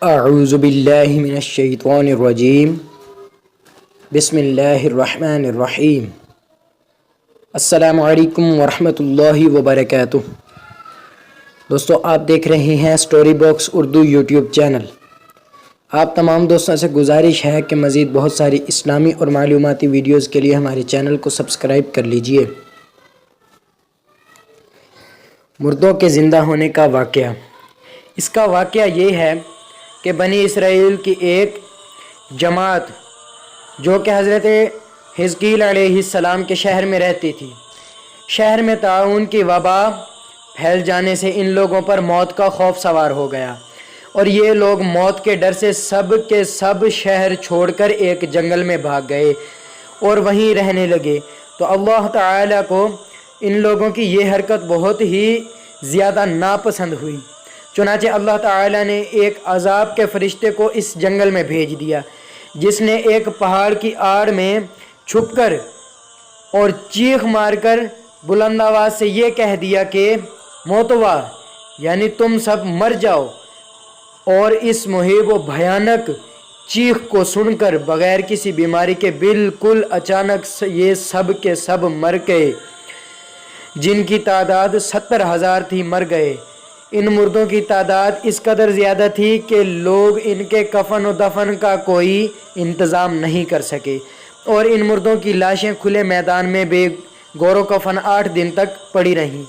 اعوذ باللہ من الشیطان الرجیم بسم اللہ الرحمن الرحیم السلام علیکم ورحمۃ اللہ وبرکاتہ۔ دوستو، آپ دیکھ رہے ہیں story box Urdu YouTube channel. آپ تمام دوستوں سے گزارش ہے کہ مزید بہت ساری اسلامی اور معلوماتی ویڈیوز کے لیے ہمارے چینل کو سبسکرائب کر لیجئے۔ مردوں کے زندہ ہونے کا واقعہ۔ اس کا واقعہ یہ ہے کہ بنی اسرائیل کی ایک جماعت جو کہ حضرت حزقیل علیہ السلام کے شہر میں رہتی تھی، شہر میں طاعون کی وبا پھیل جانے سے ان لوگوں پر موت کا خوف سوار ہو گیا، اور یہ لوگ موت کے ڈر سے سب کے سب شہر چھوڑ کر ایک جنگل میں بھاگ گئے اور وہیں رہنے لگے۔ تو اللہ تعالیٰ کو ان لوگوں کی یہ حرکت بہت ہی زیادہ ناپسند ہوئی، چنانچہ اللہ تعالیٰ نے ایک عذاب کے فرشتے کو اس جنگل میں بھیج دیا، جس نے ایک پہاڑ کی آڑ میں چھپ کر اور چیخ مار کر بلند آواز سے یہ کہہ دیا کہ موتوا، یعنی تم سب مر جاؤ۔ اور اس مہیب و بھیانک چیخ کو سن کر بغیر کسی بیماری کے بالکل اچانک یہ سب کے سب مر گئے، جن کی تعداد 70,000 تھی، مر گئے۔ ان مردوں کی تعداد اس قدر زیادہ تھی کہ لوگ ان کے کفن و دفن کا کوئی انتظام نہیں کر سکے، اور ان مردوں کی لاشیں کھلے میدان میں بے گور و کفن 8 دن تک پڑی رہیں،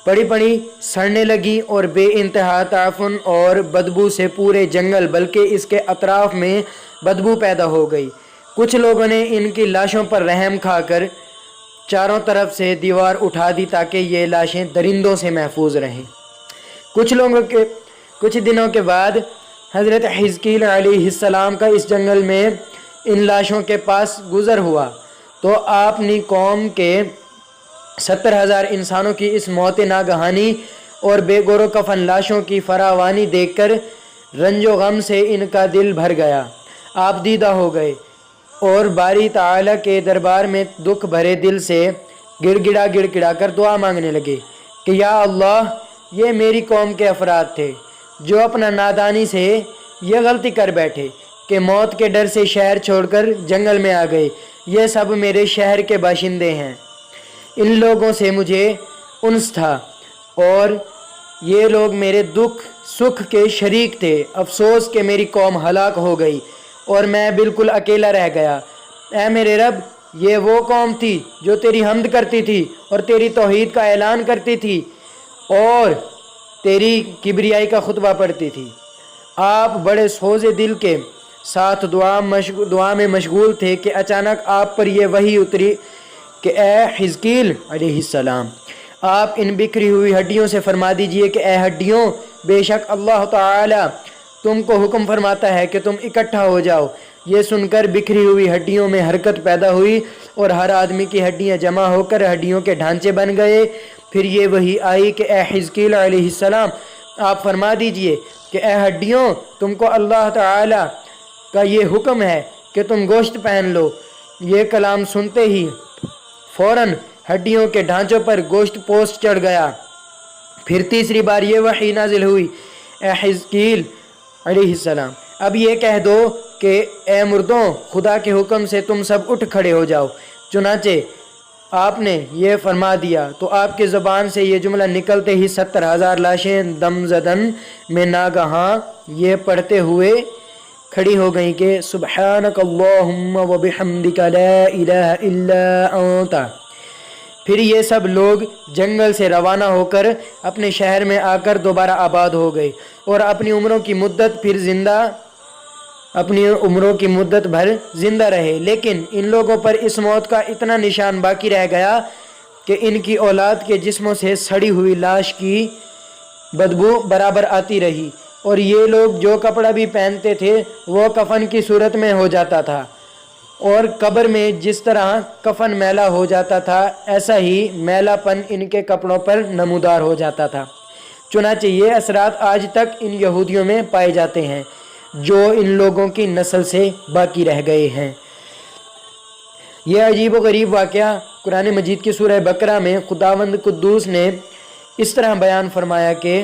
پڑی سڑنے لگی اور بے انتہا تعفن اور بدبو سے پورے جنگل بلکہ اس کے اطراف میں بدبو پیدا ہو گئی۔ کچھ لوگوں نے ان کی لاشوں پر رحم کھا کر چاروں طرف سے دیوار اٹھا دی تاکہ یہ لاشیں درندوں سے محفوظ رہیں۔ کچھ دنوں کے بعد حضرت حزقیل علیہ السلام کا اس جنگل میں ان لاشوں کے پاس گزر ہوا، تو آپ نے قوم کے 70,000 انسانوں کی اس موت ناگہانی اور بے گور و کفن لاشوں کی فراوانی دیکھ کر رنج و غم سے ان کا دل بھر گیا۔ آپ دیدہ ہو گئے اور باری تعالیٰ کے دربار میں دکھ بھرے دل سے گڑ گڑا کر دعا مانگنے لگے کہ یا اللہ، یہ میری قوم کے افراد تھے جو اپنا نادانی سے یہ غلطی کر بیٹھے کہ موت کے ڈر سے شہر چھوڑ کر جنگل میں آ گئے۔ یہ سب میرے شہر کے باشندے ہیں، ان لوگوں سے مجھے انس تھا اور یہ لوگ میرے دکھ سکھ کے شریک تھے۔ افسوس کہ میری قوم ہلاک ہو گئی اور میں بالکل اکیلا رہ گیا۔ اے میرے رب، یہ وہ قوم تھی جو تیری حمد کرتی تھی اور تیری توحید کا اعلان کرتی تھی اور تیری کبریائی کا خطبہ پڑھتی تھی۔ آپ بڑے سوزے دل کے ساتھ دعا میں مشغول تھے کہ اچانک آپ پر یہ وحی اتری کہ اے حزقیل علیہ السلام، آپ ان بکھری ہوئی ہڈیوں سے فرما دیجئے کہ اے ہڈیوں، بے شک اللہ تعالی تم کو حکم فرماتا ہے کہ تم اکٹھا ہو جاؤ۔ یہ سن کر بکھری ہوئی ہڈیوں میں حرکت پیدا ہوئی اور ہر آدمی کی ہڈیاں جمع ہو کر ہڈیوں کے ڈھانچے بن گئے۔ پھر یہ وحی آئی کہ اے حزقیل علیہ السلام، آپ فرما دیجئے کہ اے ہڈیوں، تم کو اللہ تعالی کا یہ حکم ہے کہ تم گوشت پہن لو۔ یہ کلام سنتے ہی فوراً ہڈیوں کے ڈھانچوں پر گوشت پوست چڑھ گیا۔ پھر تیسری بار یہ وحی نازل ہوئی، اے حزقیل علیہ السلام، اب یہ کہہ دو کہ اے مردوں، خدا کے حکم سے تم سب اٹھ کھڑے ہو جاؤ۔ چنانچہ آپ نے یہ فرما دیا تو آپ کی زبان سے یہ جملہ نکلتے ہی 70,000 لاشیں دم زدن میں ناگہاں یہ پڑھتے ہوئے کھڑی ہو گئیں کہ سبحانک اللہم و بحمدک لا الہ الا انت۔ پھر یہ سب لوگ جنگل سے روانہ ہو کر اپنے شہر میں آ کر دوبارہ آباد ہو گئے اور اپنی عمروں کی مدت بھر زندہ رہے۔ لیکن ان لوگوں پر اس موت کا اتنا نشان باقی رہ گیا کہ ان کی اولاد کے جسموں سے سڑی ہوئی لاش کی بدبو برابر آتی رہی، اور یہ لوگ جو کپڑا بھی پہنتے تھے وہ کفن کی صورت میں ہو جاتا تھا، اور قبر میں جس طرح کفن میلا ہو جاتا تھا ایسا ہی میلا پن ان کے کپڑوں پر نمودار ہو جاتا تھا۔ چنانچہ یہ اثرات آج تک ان یہودیوں میں پائے جاتے ہیں جو ان لوگوں کی نسل سے باقی رہ گئے ہیں۔ یہ عجیب و غریب واقعہ قرآن مجید کی سورہ بقرہ میں خداوند قدوس نے اس طرح بیان فرمایا کہ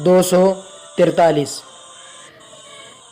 243।